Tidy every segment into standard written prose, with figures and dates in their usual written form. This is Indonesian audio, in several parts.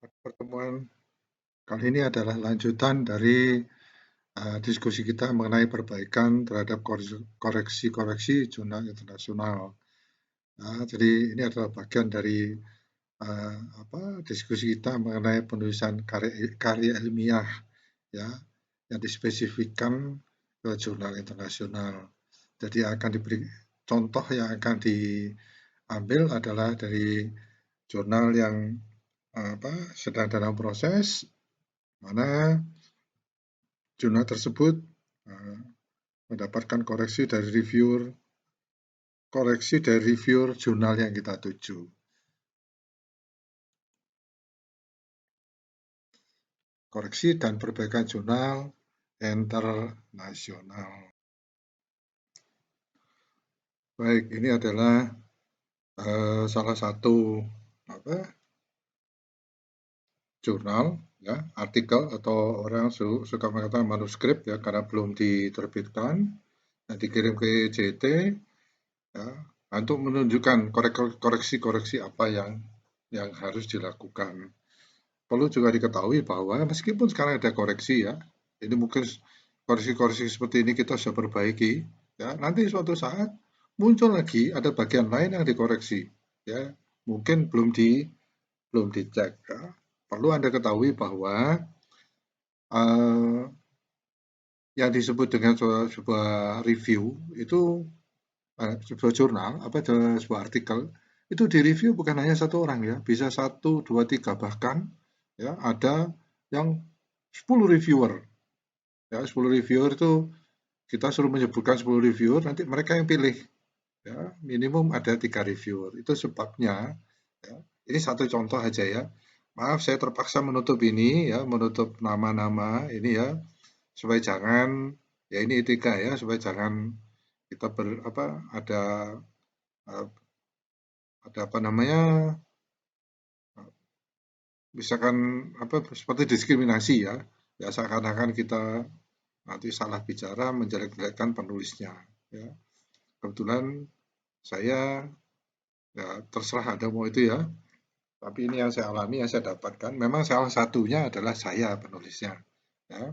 Pertemuan kali ini adalah lanjutan dari diskusi kita mengenai perbaikan terhadap koreksi-koreksi jurnal internasional. Nah, jadi ini adalah bagian dari diskusi kita mengenai penulisan karya ilmiah ya yang dispesifikkan ke jurnal internasional. Jadi akan diberi contoh yang akan diambil adalah dari jurnal yang sedang dalam proses, mana jurnal tersebut mendapatkan koreksi dari reviewer jurnal yang kita tuju. Koreksi dan perbaikan jurnal internasional. Baik, ini adalah salah satu jurnal, ya, artikel atau orang suka mengatakan manuskrip ya karena belum diterbitkan, dan dikirim ke JT ya, untuk menunjukkan koreksi-koreksi apa yang harus dilakukan. Perlu juga diketahui bahwa meskipun sekarang ada koreksi ya, ini mungkin koreksi-koreksi seperti ini kita sudah perbaiki, ya nanti suatu saat muncul lagi ada bagian lain yang dikoreksi, ya mungkin belum dicek. Ya. Perlu Anda ketahui bahwa yang disebut dengan sebuah review itu sebuah jurnal sebuah artikel itu direview bukan hanya satu orang ya, bisa 1, 2, 3 bahkan ya ada yang 10 reviewer. Ya, 10 reviewer itu kita suruh menyebutkan 10 reviewer, nanti mereka yang pilih. Ya, minimum ada 3 reviewer. Itu sebabnya ya. Ini satu contoh aja ya. Maaf saya terpaksa menutup ini ya, menutup nama-nama ini ya supaya jangan ya ini etika ya, supaya jangan kita ada apa namanya misalkan seperti diskriminasi ya. Ya seakan-akan kita nanti salah bicara menjelek-jelekkan penulisnya ya. Kebetulan saya ya terserah Anda mau itu ya. Tapi ini yang saya alami, yang saya dapatkan. Memang salah satunya adalah saya penulisnya. Ya.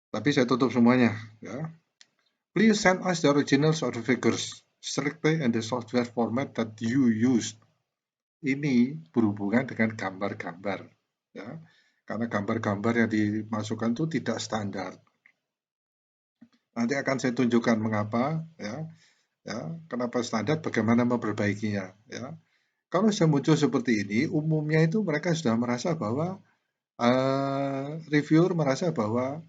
Tapi saya tutup semuanya. Ya. Please send us the originals of the figures strictly in the software format that you used. Ini berhubungan dengan gambar-gambar. Ya. Karena gambar-gambar yang dimasukkan itu tidak standar. Nanti akan saya tunjukkan mengapa. Ya, kenapa standar, bagaimana memperbaikinya. Ya. Kalau sudah muncul seperti ini, umumnya itu mereka sudah merasa bahwa reviewer merasa bahwa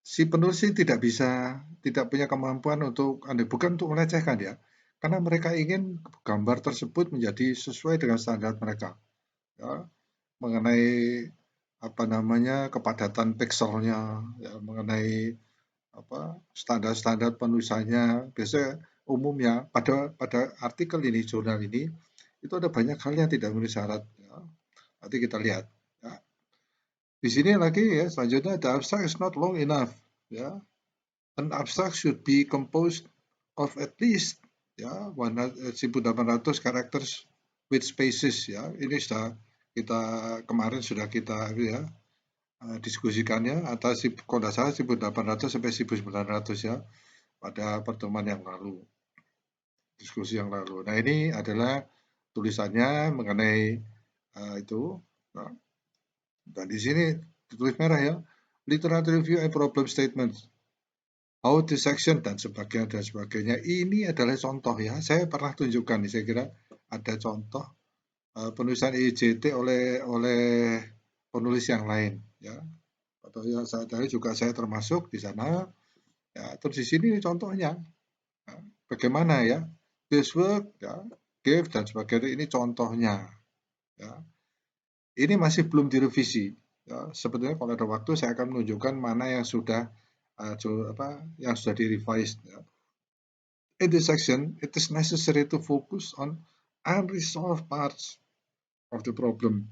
si penulis ini tidak punya kemampuan untuk, bukan untuk melecehkan ya, karena mereka ingin gambar tersebut menjadi sesuai dengan standar mereka, ya, mengenai kepadatan pikselnya, ya, mengenai standar-standar penulisannya. Biasanya umumnya pada artikel ini, jurnal ini, itu ada banyak hal yang tidak memenuhi syarat. Ya. Nanti kita lihat. Ya. Di sini lagi ya, selanjutnya the abstract is not long enough. Ya. An abstract should be composed of at least 1,800 characters with spaces. Ya. Ini kemarin sudah kita ya diskusikannya atas kalau tidak salah 1.800 sampai 1.900 ya pada pertemuan yang lalu, diskusi yang lalu. Nah ini adalah tulisannya mengenai itu. Nah, dan di sini ditulis merah ya, literature review and problem statements, how dissection dan sebagainya. Ini adalah contoh ya. Saya pernah tunjukkan nih, saya kira ada contoh penulisan IJT oleh penulis yang lain ya. Atau yang saya tahu juga saya termasuk di sana. Ya, terus di sini contohnya. Ya, bagaimana ya? This work, ya, give dan sebagainya, ini contohnya. Ya. Ini masih belum direvisi. Ya, sebetulnya kalau ada waktu saya akan menunjukkan mana yang sudah direvise. Ya. In this section, it is necessary to focus on unresolved parts of the problem.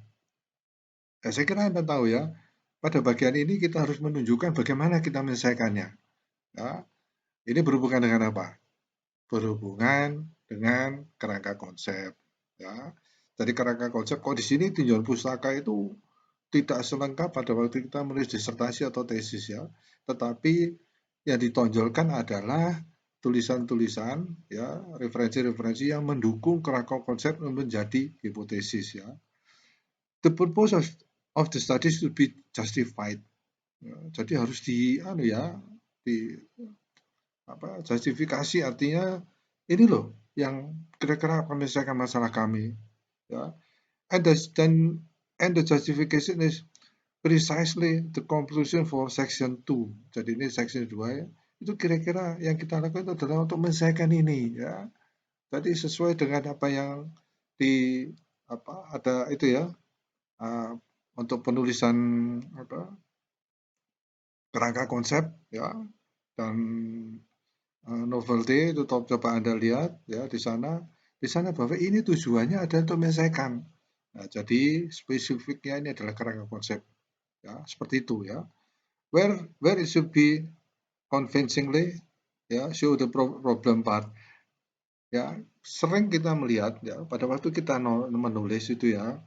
Ya, saya kira Anda tahu ya, pada bagian ini kita harus menunjukkan bagaimana kita menyelesaikannya. Ya. Ini berhubungan dengan apa? Berhubungan dengan kerangka konsep. Ya. Jadi kerangka konsep, kok di sini tinjauan pustaka itu tidak selengkap pada waktu kita menulis disertasi atau tesis ya, tetapi yang ditonjolkan adalah tulisan-tulisan ya, referensi-referensi yang mendukung kerangka konsep menjadi hipotesis ya. The purpose of the study should be justified. Ya, jadi harus di justifikasi, artinya ini loh yang kira-kira akan menyelesaikan masalah kami ya. And the justification is precisely the conclusion for section 2. Jadi ini section 2 ya. Itu kira-kira yang kita lakukan itu adalah untuk menyelesaikan ini ya. Jadi sesuai dengan apa yang di ada itu ya, untuk penulisan kerangka konsep ya, dan novelty itu coba Anda lihat ya di sana bahwa ini tujuannya adalah untuk menyelesaikan. Nah, jadi spesifiknya ini adalah kerangka konsep ya, seperti itu ya. Where it should be convincingly ya, show the problem part. Ya, sering kita melihat ya pada waktu kita menulis itu ya,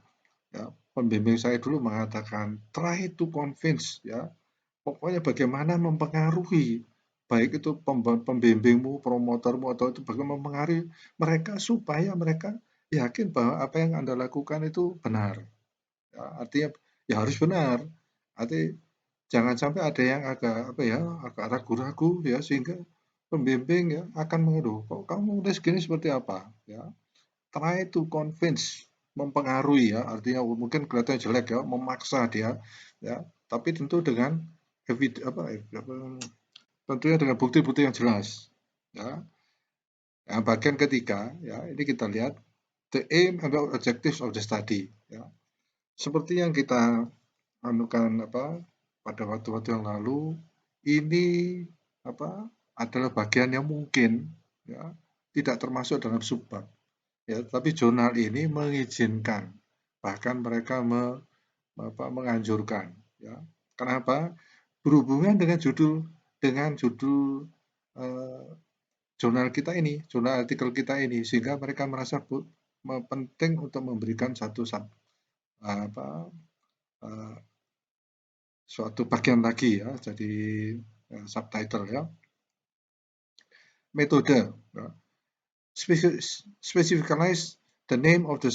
pembimbing saya dulu mengatakan try to convince ya. Pokoknya bagaimana mempengaruhi baik itu pembimbingmu, promotormu, atau itu bagaimana mempengaruhi mereka supaya mereka yakin bahwa apa yang Anda lakukan itu benar. Ya, artinya ya harus benar. Artinya jangan sampai ada yang agak ragu-ragu ya, sehingga pembimbing ya akan mengeluh, kok kamu udah segini seperti apa ya. Try to convince, mempengaruhi ya, artinya mungkin kelihatan jelek ya, memaksa dia ya, tapi tentu dengan tentunya dengan bukti-bukti yang jelas ya. Yang bagian ketiga ya, ini kita lihat the aim and objectives of the study ya. Seperti yang kita anukan pada waktu-waktu yang lalu, ini adalah bagian yang mungkin ya tidak termasuk dalam subbab ya, tapi jurnal ini mengizinkan, bahkan mereka menganjurkan ya. Kenapa? Berhubungan dengan judul jurnal kita ini, jurnal artikel kita ini, sehingga mereka merasa penting untuk memberikan suatu bagian lagi ya, jadi subtitle ya. Metode ya. Specify the name of the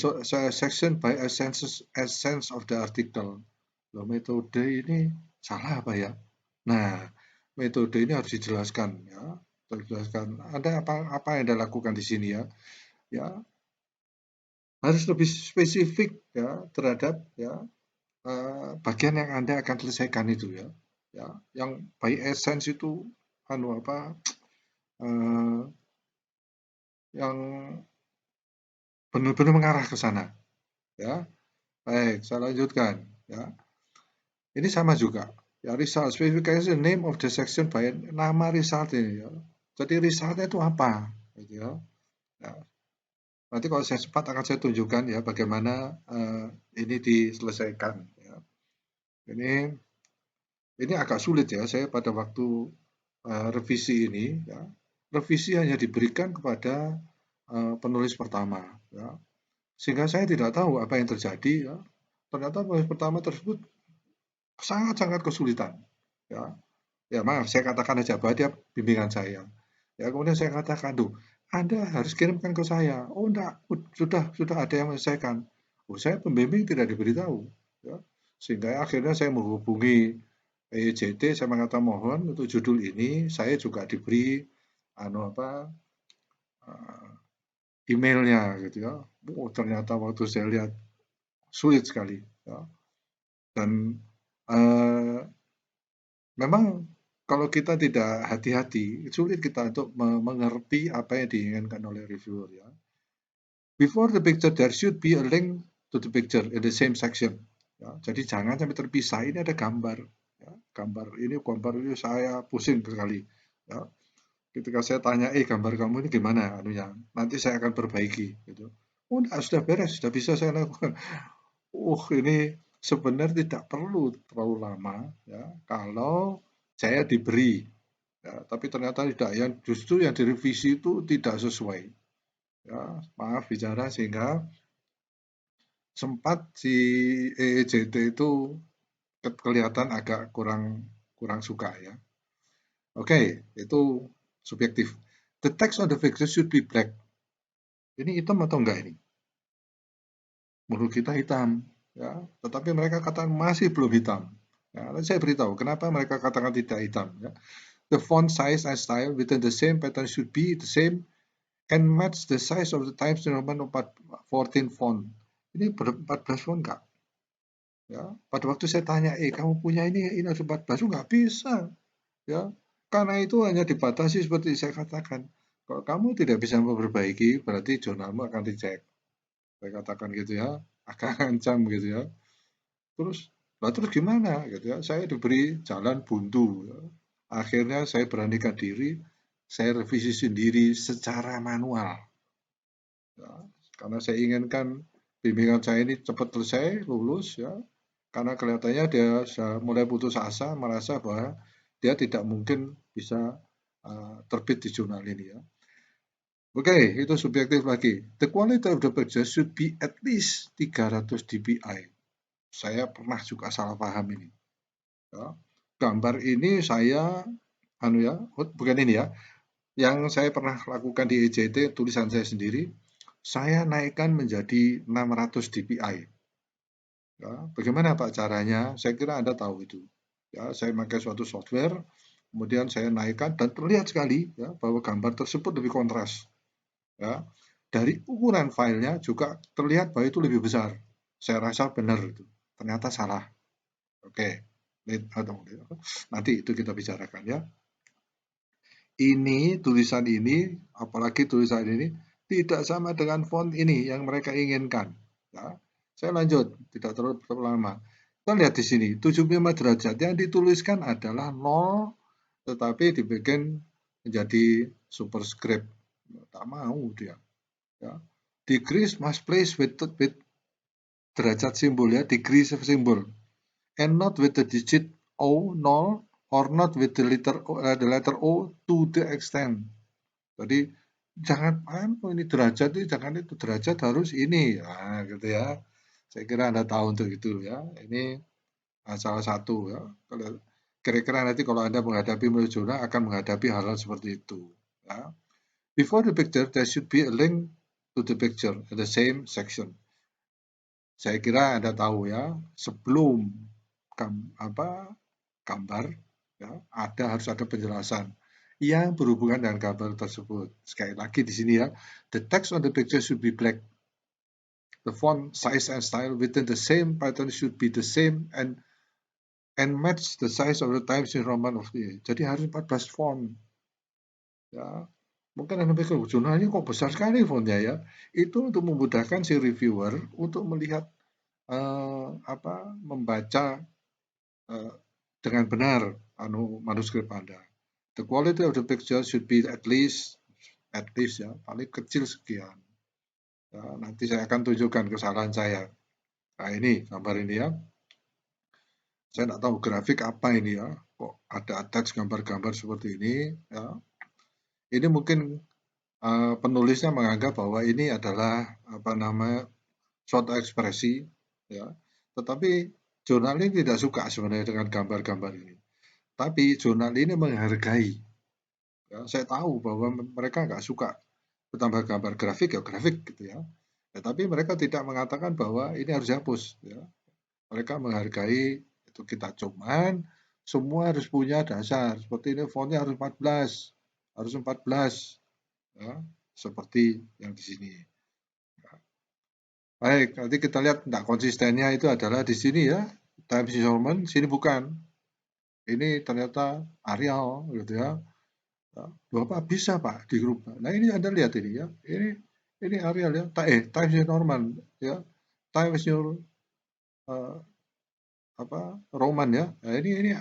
section by essence of the article. Loh, metode ini salah apa ya? Nah, metode ini harus dijelaskan ya. Dijelaskan. Ada apa yang Anda lakukan di sini ya? Ya, harus lebih spesifik ya terhadap ya bagian yang Anda akan selesaikan itu ya. Ya, yang by essence itu yang benar-benar mengarah ke sana ya. Baik, saya lanjutkan ya. Ini sama juga ya, result specification the name of the section by nama result ini ya. Jadi resultnya itu apa gitu ya. Ya. Nanti kalau saya sempat akan saya tunjukkan ya bagaimana ini diselesaikan ya. Ini agak sulit ya, saya pada waktu revisi ini ya, revisi hanya diberikan kepada penulis pertama ya, sehingga saya tidak tahu apa yang terjadi ya. Ternyata penulis pertama tersebut sangat-sangat kesulitan ya. Ya maaf, saya katakan aja bahwa dia bimbingan saya ya. Kemudian saya katakan, tuh Anda harus kirimkan ke saya. Oh enggak, sudah ada yang menyelesaikan. Oh, saya pembimbing tidak diberitahu ya. Sehingga akhirnya saya menghubungi EJT, saya mengatakan mohon untuk judul ini saya juga diberi emailnya gitu ya. Oh, ternyata waktu saya lihat sulit sekali ya. Dan memang kalau kita tidak hati-hati, sulit kita untuk mengerti apa yang diinginkan oleh reviewer ya. Before the picture, there should be a link to the picture in the same section. Ya, jadi jangan sampai terpisah. Ini ada gambar. Ya, gambar ini saya pusing sekali. Ya. Ketika saya tanya, gambar kamu ini gimana anunya? Nanti saya akan perbaiki. Gitu. Oh, enggak, sudah beres, sudah bisa saya lakukan. Ini sebenarnya tidak perlu terlalu lama ya kalau saya diberi ya, tapi ternyata tidak, yang justru yang direvisi itu tidak sesuai ya, maaf bicara, sehingga sempat si EEJT itu kelihatan agak kurang suka ya. Oke, itu subjektif. The text on the picture should be black. Ini hitam atau enggak ini? Menurut kita hitam, ya. Tetapi mereka katakan masih belum hitam. Ya, saya beritahu kenapa mereka katakan tidak hitam. Ya. The font size and style within the same pattern should be the same and match the size of the Times New Roman 14 font. Ini 14 font enggak? Ya, pada waktu saya tanya, kamu punya ini harus 14, enggak bisa. Ya, karena itu hanya dibatasi seperti saya katakan. Kalau kamu tidak bisa memperbaiki, berarti jurnalmu akan dicek. Saya katakan gitu ya, akan ancam gitu ya. Terus gimana gitu ya? Saya diberi jalan buntu. Ya. Akhirnya saya beranikan diri, saya revisi sendiri secara manual. Ya, karena saya inginkan bimbingan saya ini cepat selesai, lulus ya. Karena kelihatannya dia sudah mulai putus asa, merasa bahwa dia tidak mungkin bisa terbit di jurnal ini ya. Oke, itu subjektif lagi. The quality of the picture should be at least 300 dpi. Saya pernah juga salah paham ini. Ya. Gambar ini saya, bukan ini ya, yang saya pernah lakukan di EJT, tulisan saya sendiri, saya naikkan menjadi 600 dpi. Ya, bagaimana Pak caranya? Saya kira Anda tahu itu. Ya, saya pakai suatu software, kemudian saya naikkan dan terlihat sekali ya bahwa gambar tersebut lebih kontras. Ya, dari ukuran filenya juga terlihat bahwa itu lebih besar. Saya rasa benar itu. Ternyata salah. Oke. Nanti itu kita bicarakan ya. Ini tulisan ini, apalagi tulisan ini tidak sama dengan font ini yang mereka inginkan. Ya. Saya lanjut, tidak terlalu lama. Kita lihat di sini, 75 derajat yang dituliskan adalah 0, tetapi dibikin menjadi superscript. Tak mau dia. Ya. Degrees must place with derajat simbol ya, degree simbol, and not with the digit O 0 or not with the letter O to the extent. Jadi jangan ini derajat itu jangan itu derajat harus ini ya gitu ya. Saya kira Anda tahu untuk itu ya. Ini salah satu ya. Kalau kira-kira nanti kalau Anda menghadapi menulis jurnal akan menghadapi hal-hal seperti itu ya. Before the picture there should be a link to the picture in the same section. Saya kira Anda tahu ya, sebelum gambar ya, harus ada penjelasan yang berhubungan dengan gambar tersebut. Sekali lagi di sini ya, the text on the picture should be black. The font size and style within the same pattern should be the same and match the size of the Times New Roman of the. Jadi harus 14 font. Ya, mungkin Anda pikir jurnalnya kok besar sekali fontnya ya. Itu untuk memudahkan si reviewer untuk melihat membaca dengan benar manuskrip Anda. The quality of the picture should be at least ya, paling kecil sekian. Ya, nanti saya akan tunjukkan kesalahan saya. Nah ini gambar ini ya. Saya tidak tahu grafik apa ini ya. Kok ada attach gambar-gambar seperti ini ya. Ini mungkin penulisnya menganggap bahwa ini adalah suatu ekspresi ya. Tetapi jurnal ini tidak suka sebenarnya dengan gambar-gambar ini. Tapi jurnal ini menghargai. Ya, saya tahu bahwa mereka nggak suka bertambah gambar grafik ya grafik gitu ya. Tapi mereka tidak mengatakan bahwa ini harus dihapus. Ya. Mereka menghargai itu kita cuman semua harus punya dasar. Seperti ini fontnya harus 14, harus 14, ya, seperti yang di sini. Ya. Baik, nanti kita lihat tidak konsistennya itu adalah di sini ya, Times New Roman, sini bukan. Ini ternyata Arial gitu ya. Bapak bisa Pak dirubah. Nah ini Anda lihat ini ya, ini Arial ya, Times New Roman ya, Times New Roman ya. Nah, ini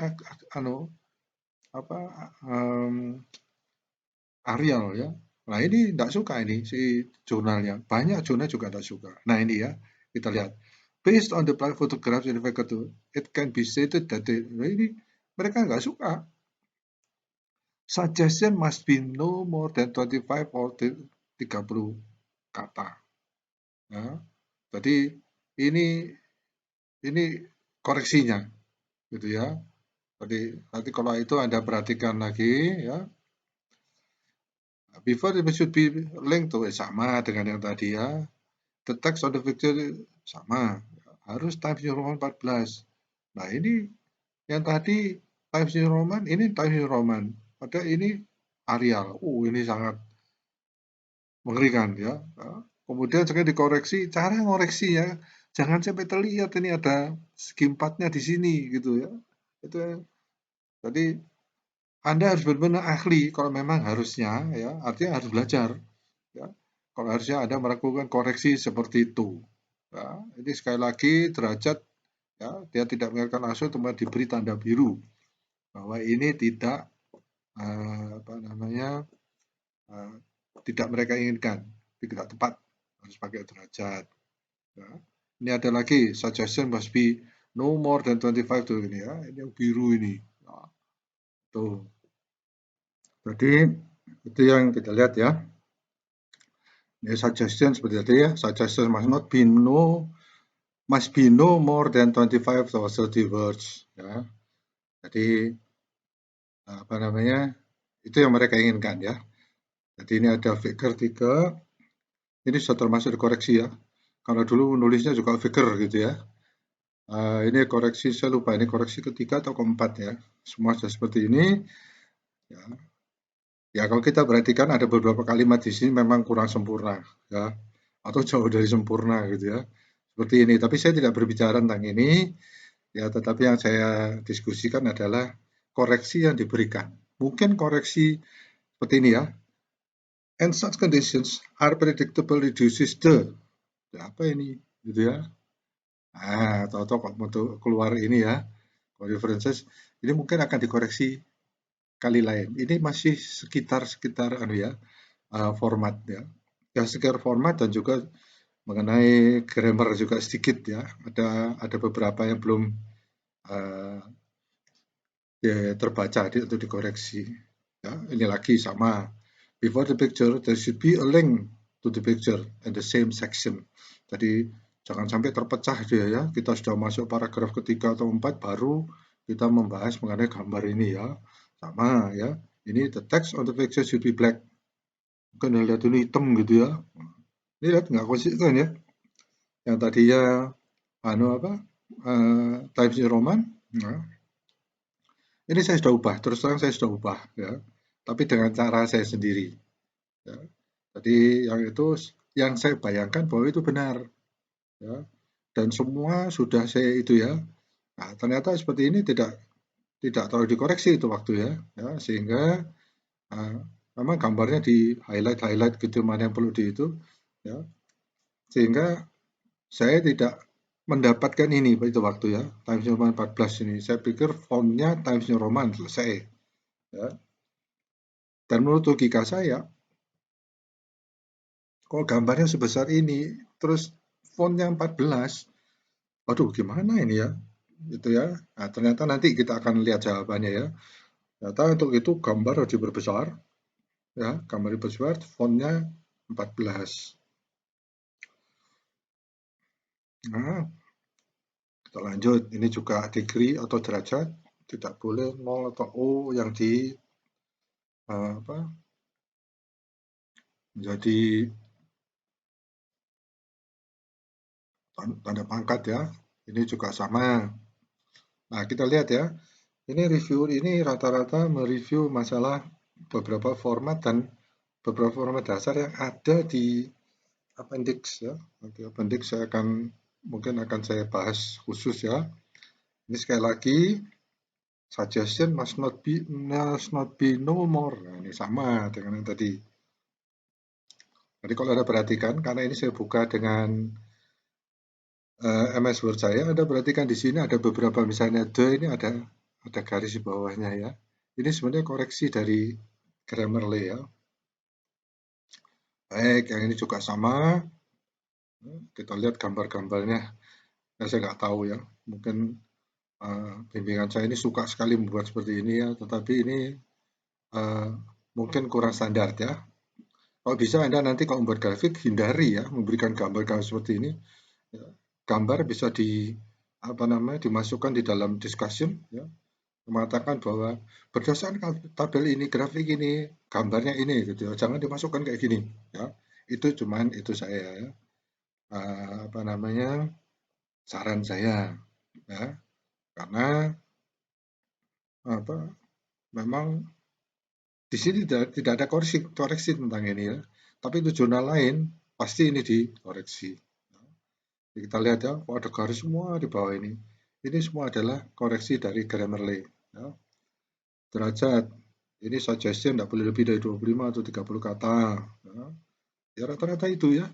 Arial ya. Nah ini tidak suka ini si jurnalnya. Banyak jurnal juga tidak suka. Nah ini ya, kita lihat. Based on the photographs in the record, it can be stated that ini mereka nggak suka. Suggestion must be no more than 25 or 30 kata. Ya. Jadi ini koreksinya, gitu ya. Jadi nanti kalau itu Anda perhatikan lagi ya, before it should be linked to sama dengan yang tadi ya. The text on the picture sama, harus Times New Roman 14. Nah ini yang tadi Times New Roman, ini Times New Roman. Padahal ini Arial. Ini sangat mengerikan ya. Kemudian sekarang dikoreksi, cara ngoreksinya jangan sampai terlihat ini ada segi 4-nya di sini gitu ya. Itu ya. Jadi Anda harus benar-benar ahli kalau memang harusnya ya, artinya harus belajar ya. Kalau harusnya Anda melakukan koreksi seperti itu. Ya, ini sekali lagi derajat ya, dia tidak mengingatkan langsung cuma diberi tanda biru bahwa ini tidak apa namanya tidak mereka inginkan, tidak tepat, harus pakai derajat. Ya. Ini ada lagi suggestion must be no more than 25 tuh ini ya, ini yang biru ini. Nah, tuh. Jadi itu yang kita lihat ya. Ini suggestion seperti tadi ya, suggestion must be no more than 25 or 30 words ya. Jadi apa namanya? Itu yang mereka inginkan ya. Jadi ini ada figure 3. Ini sudah termasuk dikoreksi ya. Kalau dulu nulisnya juga figure gitu ya. Ini koreksi, saya lupa ini koreksi ketiga atau keempat ya. Semua sudah seperti ini. Ya. Ya kalau kita perhatikan ada beberapa kalimat di sini memang kurang sempurna ya. Atau jauh dari sempurna gitu ya. Seperti ini. Tapi saya tidak berbicara tentang ini. Ya, tetapi yang saya diskusikan adalah koreksi yang diberikan. Mungkin koreksi seperti ini ya. And such conditions are predictable reduces the. Ya, apa ini? Gitu ya. Tahu-tahu kok mau keluar ini ya. References ini mungkin akan dikoreksi kali lain. Ini masih sekitar ya, format ya. Ya sekitar format dan juga mengenai grammar juga sedikit ya. Ada beberapa yang belum ya, terbaca untuk dikoreksi. Ya, ini lagi sama. Before the picture, there should be a link to the picture and the same section. Jadi jangan sampai terpecah dia ya. Kita sudah masuk paragraf ketiga atau 4 baru kita membahas mengenai gambar ini ya. Sama ya. Ini the text on the picture should be black. Bukan lihat ini hitam gitu ya. Ini lihat nggak konsisten ya. Yang tadinya apa? Times New Roman. Nah, ini saya sudah ubah, terus terang saya sudah ubah ya. Tapi dengan cara saya sendiri. Ya. Jadi yang itu yang saya bayangkan bahwa itu benar. Ya. Dan semua sudah saya itu ya. Nah, ternyata seperti ini tidak terlalu dikoreksi itu waktu ya. Ya sehingga memang gambarnya di highlight gitu mana yang perlu di itu ya. Sehingga saya tidak mendapatkan ini itu waktu ya. Times New Roman 14 ini. Saya pikir fontnya Times New Roman selesai. Ya. Dan menurut logika saya, kalau gambarnya sebesar ini, terus fontnya 14, waduh gimana ini ya? Gitu ya. Nah, ternyata nanti kita akan lihat jawabannya ya. Ternyata untuk itu gambar harus diperbesar. Ya, gambar diperbesar, fontnya 14. Nah, kita lanjut. Ini juga degree atau derajat. Tidak boleh 0 atau O yang di apa? Menjadi tanda pangkat ya. Ini juga sama. Nah, kita lihat ya. Ini review ini rata-rata mereview masalah beberapa format dan beberapa format dasar yang ada di appendix ya. Nanti appendix mungkin akan saya bahas khusus ya. Ini sekali lagi suggestion must not be no more. Nah, ini sama dengan yang tadi. Jadi kalau Anda perhatikan, karena ini saya buka dengan MS Word saya, Anda perhatikan di sini ada beberapa misalnya ini ada garis di bawahnya ya. Ini sebenarnya koreksi dari Grammarly ya. Baik, yang ini juga sama. Kita lihat gambar-gambarnya. Saya nggak tahu ya. Mungkin bimbingan saya ini suka sekali membuat seperti ini ya. Tetapi ini mungkin kurang standar ya. Kalau bisa Anda nanti kalau membuat grafik hindari ya memberikan gambar-gambar seperti ini. Ya. gambar bisa dimasukkan di dalam discussion, ya, mengatakan bahwa berdasarkan tabel ini, grafik ini, gambarnya ini, gitu ya. Jangan dimasukkan kayak gini, ya. Itu saya, ya. Saran saya, ya, karena memang di sini tidak ada koreksi tentang ini, ya. Tapi itu jurnal lain pasti ini dikoreksi. Kita lihat ya, ada garis semua di bawah ini. Ini semua adalah koreksi dari Grammarly. Ya. Derajat, ini suggestion tidak boleh lebih dari 25 atau 30 kata. Ya rata-rata itu ya.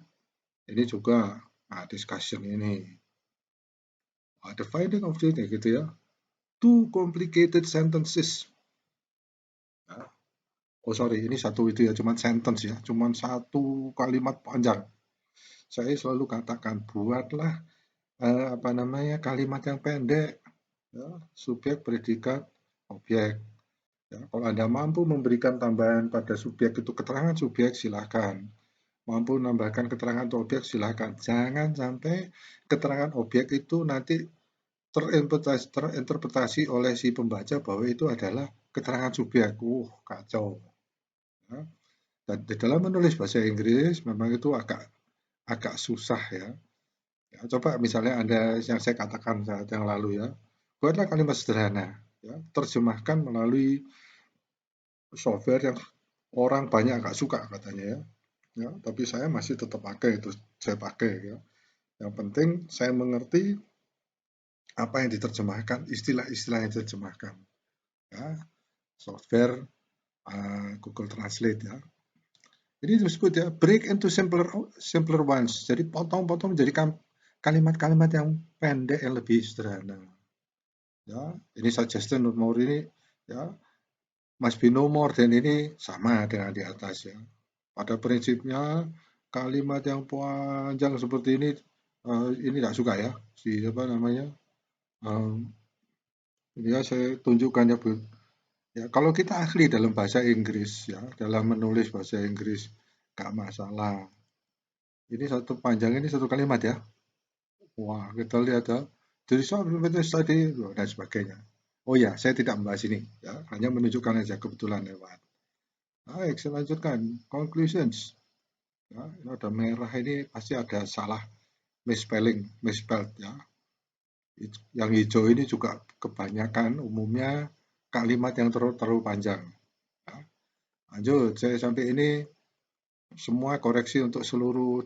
Ini juga discussion ini. The finding of the gitu ya. Too complicated sentences. Ya. Oh sorry, ini satu itu ya, cuman sentence ya, cuman satu kalimat panjang. Saya selalu katakan buatlah kalimat yang pendek, ya, subjek, predikat, objek. Ya, kalau Anda mampu memberikan tambahan pada subjek itu keterangan subjek, silakan. Mampu menambahkan keterangan objek, silakan. Jangan sampai keterangan objek itu nanti terinterpretasi oleh si pembaca bahwa itu adalah keterangan subjek. Kacau. Ya. Dan di dalam menulis bahasa Inggris memang itu agak susah ya. Ya, coba misalnya Anda yang saya katakan saat yang lalu ya, buatlah kalimat sederhana, ya, terjemahkan melalui software yang orang banyak agak suka katanya ya. Ya, tapi saya masih tetap pakai itu, saya pakai ya. Yang penting saya mengerti apa yang diterjemahkan, istilah-istilah yang diterjemahkan. Ya, software Google Translate ya. Ini disebut ya break into simpler ones. Jadi potong-potong menjadi kalimat-kalimat yang pendek yang lebih sederhana. Ya, ini suggestion more ini ya must be no more dan ini sama dengan di atas ya. Pada prinsipnya kalimat yang panjang seperti ini tidak suka ya ini ya saya tunjukkan ya Bu. Ya kalau kita ahli dalam bahasa Inggris ya dalam menulis bahasa Inggris gak masalah. Ini satu panjang ini satu kalimat ya. Wah kita lihat ya. Jadi tadi dan sebagainya. Oh ya saya tidak membahas ini ya hanya menunjukkan aja kebetulan lewat. Baik saya lanjutkan conclusions. Ya, ini ada merah ini pasti ada salah misspelled ya. Yang hijau ini juga kebanyakan umumnya kalimat yang terlalu panjang. Ya. Lanjut, saya sampai ini semua koreksi untuk seluruh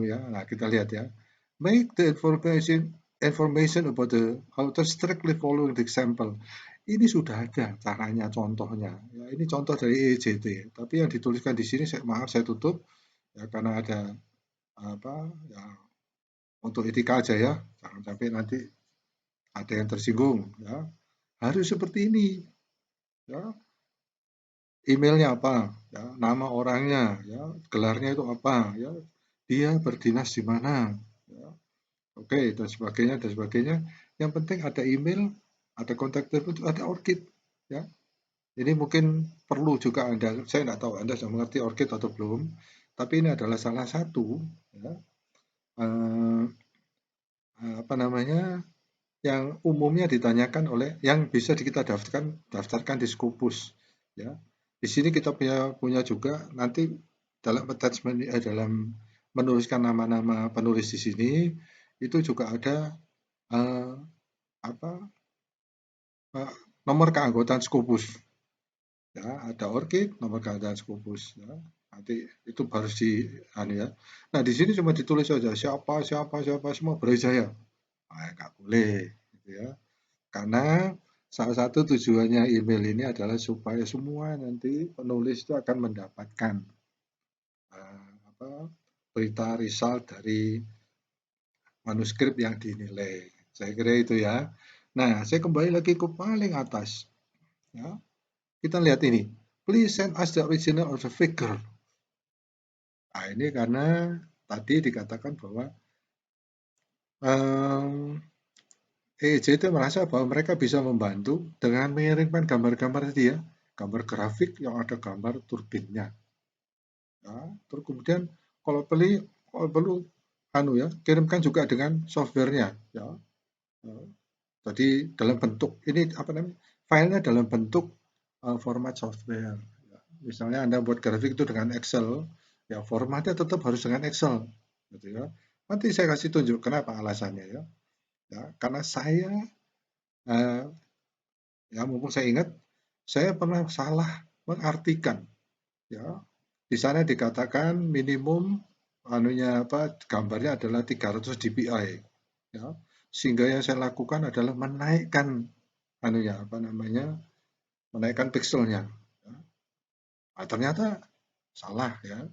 ya. Nah, kita lihat ya. Make the information about the author strictly following the example. Ini sudah ada caranya, contohnya. Ya, ini contoh dari EJT. Tapi yang dituliskan di sini, maaf saya tutup ya karena ada ya untuk etika aja ya. Jangan sampai nanti ada yang tersinggung ya. Harus seperti ini. Ya. Emailnya apa? Ya, nama orangnya, ya, gelarnya itu apa? Ya, dia berdinas di mana? Ya. Oke, dan sebagainya dan sebagainya. Yang penting ada email, ada kontak telepon, ada ORCID. Ya. Ini mungkin perlu juga Anda, saya tidak tahu Anda sudah mengerti ORCID atau belum, tapi ini adalah salah satu ya, yang umumnya ditanyakan oleh yang bisa kita daftarkan di Scopus ya. Di sini kita punya juga nanti dalam attachment dalam menuliskan nama-nama penulis di sini itu juga ada nomor keanggotaan Scopus. Ya, ada ORCID, nomor keanggotaan Scopus ya. Nanti itu harus ya. Nah, di sini cuma ditulis saja siapa semua Brawijaya. Nggak boleh gitu ya. Karena salah satu tujuannya email ini adalah supaya semua nanti penulis itu akan mendapatkan berita result dari manuskrip yang dinilai. Saya kira itu ya. Nah, saya kembali lagi ke paling atas. Ya. Kita lihat ini. Please send us the original of the figure. Nah, ini karena tadi dikatakan bahwa EJT merasa bahwa mereka bisa membantu dengan mengirimkan gambar-gambar tadi ya, gambar grafik yang ada gambar turbinnya. Ya, terus kemudian kalau perlu kirimkan juga dengan softwarenya ya. Jadi dalam bentuk ini apa namanya? Filenya dalam bentuk format software. Ya. Misalnya Anda buat grafik itu dengan Excel, ya formatnya tetap harus dengan Excel, gitu ya. Nanti saya kasih tunjuk kenapa alasannya ya. Ya, karena saya ya mumpung saya ingat, saya pernah salah mengartikan ya. Di sana dikatakan minimum gambarnya adalah 300 dpi ya. Sehingga yang saya lakukan adalah menaikkan menaikkan pixelnya. Ya. Nah, ternyata salah ya.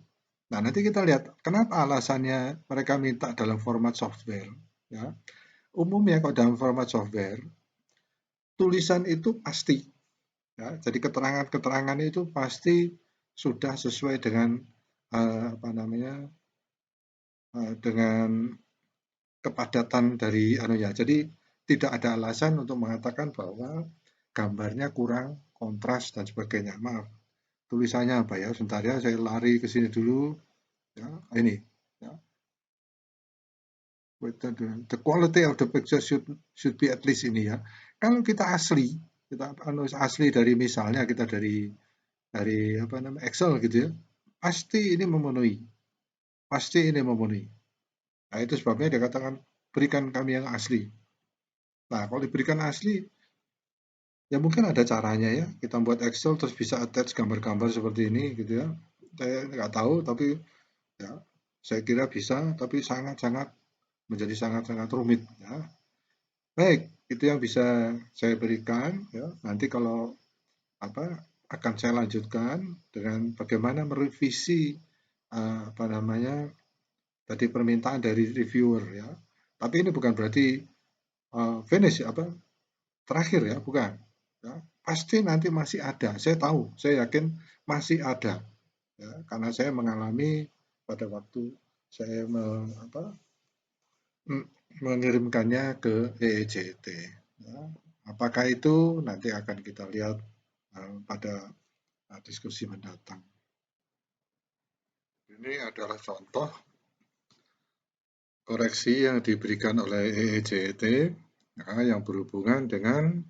Nah, nanti kita lihat kenapa alasannya mereka minta dalam format software ya. Umumnya kalau dalam format software tulisan itu pasti ya. Jadi keterangan-keterangan itu pasti sudah sesuai dengan dengan kepadatan dari Jadi tidak ada alasan untuk mengatakan bahwa gambarnya kurang kontras dan sebagainya. Maaf, tulisannya apa ya? Sebentar ya, saya lari ke sini dulu. Ya, ini. Ya. The quality of the picture should be at least ini ya. Kalau kita asli dari misalnya kita dari Excel gitu ya, pasti ini memenuhi. Pasti ini memenuhi. Nah, itu sebabnya dia katakan berikan kami yang asli. Nah, kalau diberikan asli, ya mungkin ada caranya ya. Kita buat Excel terus bisa attach gambar-gambar seperti ini gitu ya. Saya nggak tahu, tapi ya saya kira bisa, tapi menjadi sangat-sangat rumit ya. Baik, itu yang bisa saya berikan ya. Nanti kalau akan saya lanjutkan dengan bagaimana merevisi tadi permintaan dari reviewer ya. Tapi ini bukan berarti finish terakhir ya, bukan. Ya, pasti nanti masih ada. Saya tahu, saya yakin masih ada. Ya, karena saya mengalami pada waktu saya mengirimkannya ke EEJT. Ya, apakah itu nanti akan kita lihat pada diskusi mendatang. Ini adalah contoh koreksi yang diberikan oleh EEJT ya, yang berhubungan dengan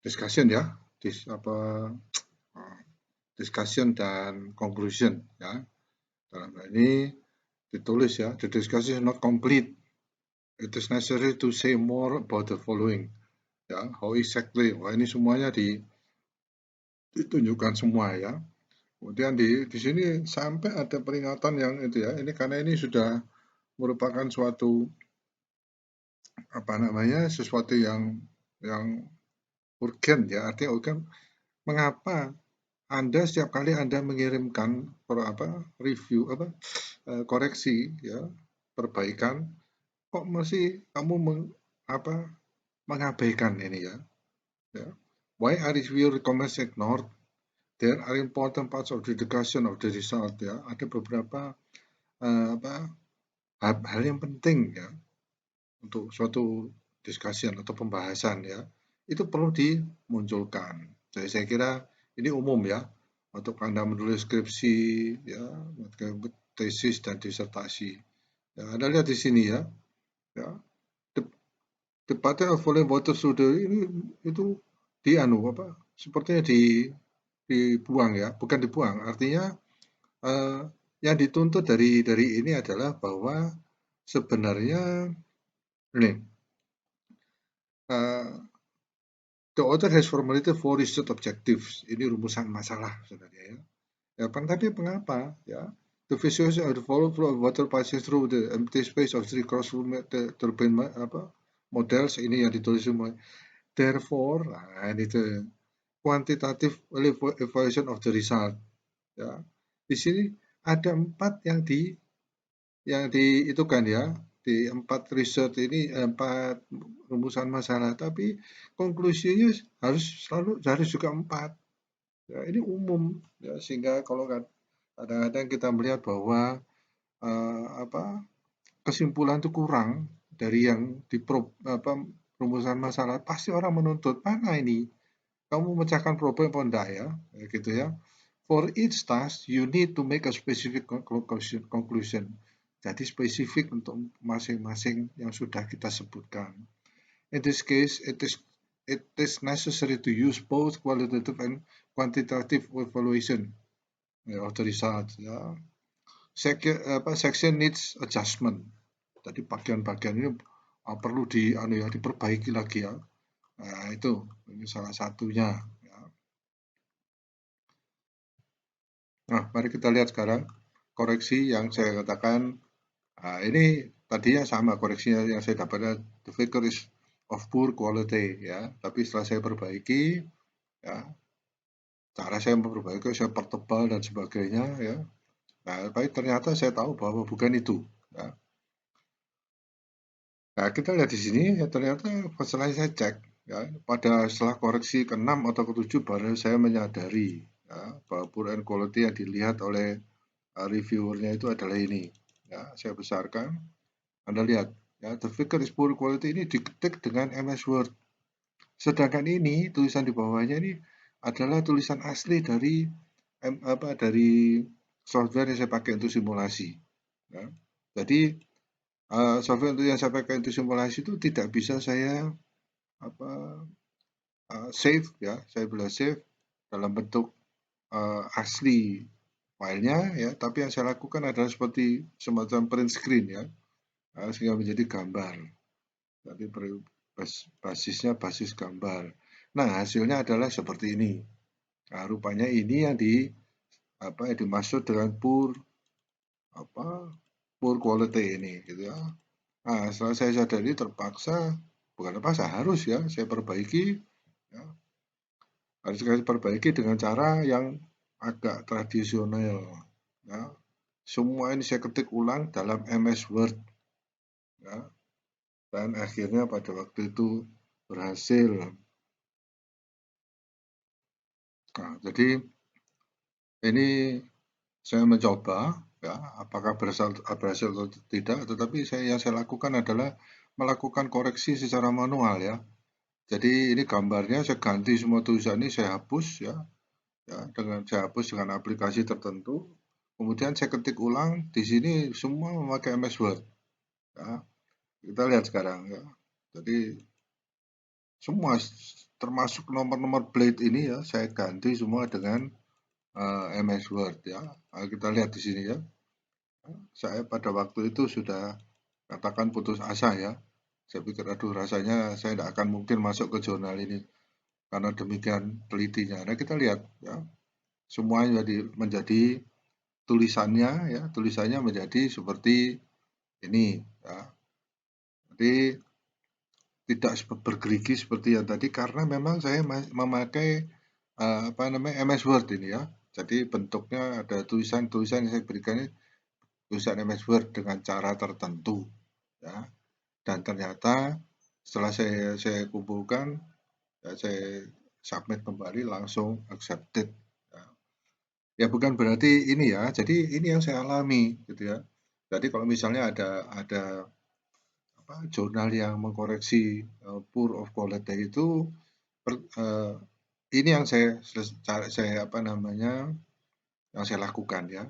discussion ya, discussion dan conclusion ya. Dalam hal ini ditulis ya, the discussion is not complete. It is necessary to say more about the following. Ya, how exactly. Wah, ini semuanya ditunjukkan semua ya. Kemudian di sini sampai ada peringatan yang itu ya. Ini karena ini sudah merupakan sesuatu yang urgent ya. Artinya urgent. Mengapa Anda setiap kali Anda mengirimkan review koreksi ya, perbaikan, kok masih kamu mengabaikan ini ya. Why are review comments ignored? There are important parts of the discussion of the result ya. Ada beberapa hal yang penting ya untuk suatu discussion atau pembahasan ya. Itu perlu dimunculkan. Jadi saya kira ini umum ya untuk Anda menulis skripsi ya, tesis dan disertasi. Ya, Anda lihat di sini ya. Ya. The pattern of volume water sudah ini itu sepertinya dibuang ya, bukan dibuang. Artinya yang dituntut dari ini adalah bahwa sebenarnya ini the author has formulated 4 research objectives. Ini rumusan masalah sebenarnya ya. Ya, tapi mengapa ya? The visualization of the flow of water passing through the empty space of three cross turbine models ini yang ditulis semua. Therefore, ini tuh quantitative evaluation of the result. Ya, di sini ada 4 yang diitukan ya, di 4 research ini 4 rumusan masalah, tapi konklusinya harus juga 4. Ya, ini umum ya, sehingga kalau kadang-kadang kita melihat bahwa kesimpulan itu kurang dari yang rumusan masalah, pasti orang menuntut mana ini kamu memecahkan problem apa enggak ya, gitu ya. For each task, you need to make a specific conclusion. Jadi spesifik untuk masing-masing yang sudah kita sebutkan. In this case, it is necessary to use both qualitative and quantitative evaluation of the results. Ya. Section needs adjustment. Jadi bagian-bagian ini perlu diperbaiki lagi ya. Nah, ini salah satunya. Ya. Nah, mari kita lihat sekarang koreksi yang saya katakan. Nah, ini tadinya sama koreksinya yang saya dapatkan, the figure is of poor quality ya. Tapi setelah saya perbaiki, ya, cara saya memperbaiki, saya pertebal dan sebagainya ya. Nah, tapi ternyata saya tahu bahwa bukan itu. Ya. Nah, kita lihat di sini, ya, ternyata setelah saya cek, ya, pada setelah koreksi ke-6 atau ke-7 baru saya menyadari ya, bahwa poor and quality yang dilihat oleh reviewernya itu adalah ini. Ya, saya besarkan, Anda lihat, ya, the figure is poor quality ini diketik dengan MS Word. Sedangkan ini tulisan di bawahnya ini adalah tulisan asli dari dari software yang saya pakai untuk simulasi. Ya. Jadi software yang saya pakai untuk simulasi itu tidak bisa saya save ya, saya bisa save dalam bentuk asli filenya ya, tapi yang saya lakukan adalah seperti semacam print screen ya, sehingga menjadi gambar. Jadi basisnya basis gambar. Nah, hasilnya adalah seperti ini. Nah, rupanya ini yang dimaksud dengan poor quality ini gitu ya. Nah, setelah saya sadari bukan terpaksa, harus ya saya perbaiki ya. Harus saya perbaiki dengan cara yang agak tradisional ya. Semua ini saya ketik ulang dalam MS Word ya. Dan akhirnya pada waktu itu berhasil. Nah, jadi ini saya mencoba ya, apakah berhasil atau tidak, tetapi yang saya lakukan adalah melakukan koreksi secara manual ya. Jadi ini gambarnya saya ganti semua tulisan ini, saya hapus ya, saya hapus dengan aplikasi tertentu. Kemudian saya ketik ulang di sini semua memakai MS Word. Ya. Kita lihat sekarang ya. Jadi semua termasuk nomor-nomor blade ini ya saya ganti semua dengan MS Word ya. Nah, kita lihat di sini ya. Saya pada waktu itu sudah katakan putus asa ya. Saya pikir aduh rasanya saya tidak akan mungkin masuk ke jurnal ini karena demikian telitinya. Nah kita lihat ya, semuanya menjadi tulisannya ya, tulisannya menjadi seperti ini ya. Jadi tidak bergerigi seperti yang tadi karena memang saya memakai MS Word ini ya. Jadi bentuknya ada tulisan-tulisan yang saya berikan ini tulisan MS Word dengan cara tertentu ya. Dan ternyata setelah saya kumpulkan ya, saya submit kembali langsung accepted ya. Ya bukan berarti ini ya, jadi ini yang saya alami gitu ya. Jadi kalau misalnya ada jurnal yang mengkoreksi poor of quality itu ini yang saya yang saya lakukan ya.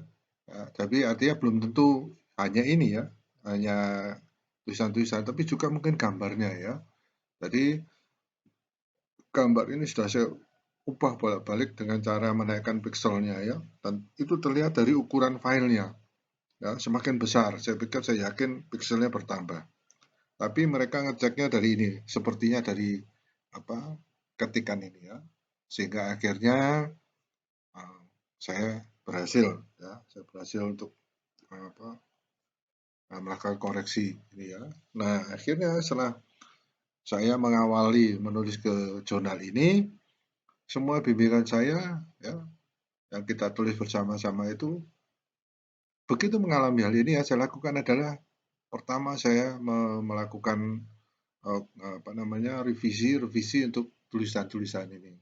Tapi artinya belum tentu hanya ini ya, hanya tulisan-tulisan, tapi juga mungkin gambarnya ya. Jadi gambar ini sudah saya ubah bolak-balik dengan cara menaikkan pixelnya ya, dan itu terlihat dari ukuran filenya ya, semakin besar saya pikir, saya yakin pixelnya bertambah, tapi mereka ngeceknya dari ini, sepertinya dari ketikan ini ya, sehingga akhirnya saya berhasil ya, untuk melakukan koreksi ini ya. Nah akhirnya setelah saya mengawali menulis ke jurnal ini, semua bimbingan saya ya, yang kita tulis bersama-sama itu, begitu mengalami hal ini, yang saya lakukan adalah pertama saya melakukan revisi untuk tulisan-tulisan ini,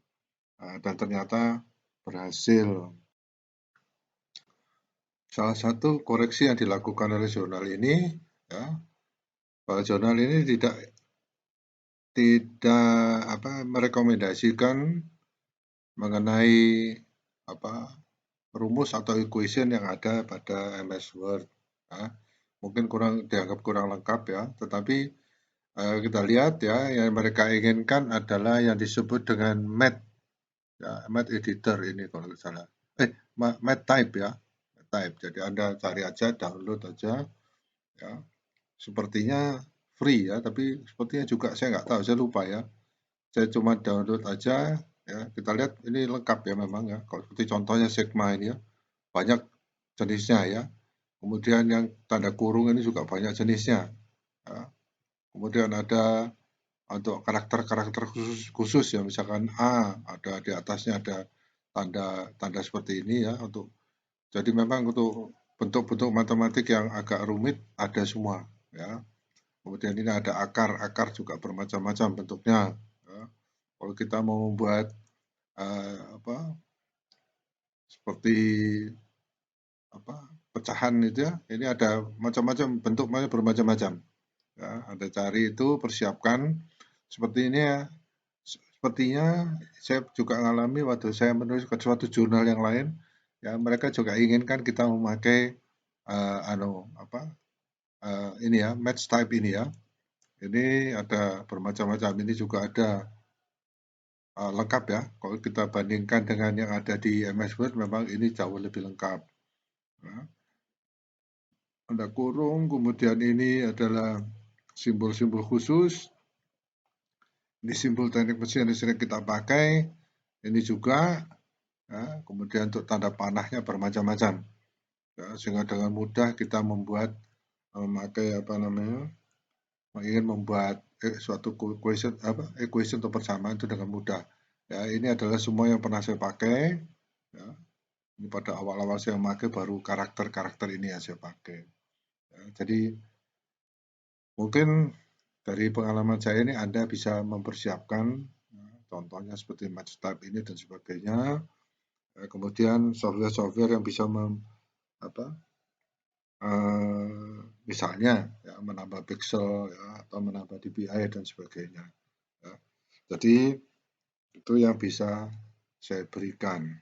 dan ternyata berhasil. Salah satu koreksi yang dilakukan oleh jurnal ini ya, bahwa jurnal ini tidak merekomendasikan mengenai rumus atau equation yang ada pada MS Word. Ya. Mungkin dianggap kurang lengkap ya, tetapi kita lihat ya, yang mereka inginkan adalah yang disebut dengan math, ya, math editor ini kalau tidak salah. Math type ya, type. Jadi Anda cari aja, download aja, ya. Sepertinya free ya, tapi sepertinya juga saya nggak tahu, saya lupa ya. Saya cuma download aja, ya. Kita lihat ini lengkap ya memang ya. Kalau seperti contohnya Sigma ini ya, banyak jenisnya ya. Kemudian yang tanda kurung ini juga banyak jenisnya. Ya. Kemudian ada untuk karakter-karakter khusus ya, misalkan A, ada di atasnya ada tanda seperti ini ya. Jadi memang untuk bentuk-bentuk matematik yang agak rumit ada semua ya. Kemudian ini ada akar juga bermacam-macam bentuknya. Ya. Kalau kita mau membuat seperti pecahan itu ya, ini ada macam-macam bentuknya bermacam-macam. Ya, Anda cari itu, persiapkan seperti ini ya. Sepertinya saya juga mengalami waktu saya menulis ke suatu jurnal yang lain, ya mereka juga inginkan kita memakai ini ya, match type ini ya. Ini ada bermacam-macam, ini juga ada lengkap ya. Kalau kita bandingkan dengan yang ada di MS Word, memang ini jauh lebih lengkap. Ya. Tanda kurung, kemudian ini adalah simbol-simbol khusus. Ini simbol teknik mesin yang sering kita pakai. Ini juga, ya, kemudian untuk tanda panahnya bermacam-macam. Ya, sehingga dengan mudah kita memakai ingin membuat suatu equation atau persamaan itu dengan mudah. Ya, ini adalah semua yang pernah saya pakai. Ya, ini pada awal-awal saya memakai baru karakter-karakter ini yang saya pakai. Ya, jadi mungkin dari pengalaman saya ini Anda bisa mempersiapkan, contohnya seperti match type ini dan sebagainya. Kemudian software-software yang bisa misalnya ya, menambah pixel ya, atau menambah DPI dan sebagainya. Ya. Jadi itu yang bisa saya berikan.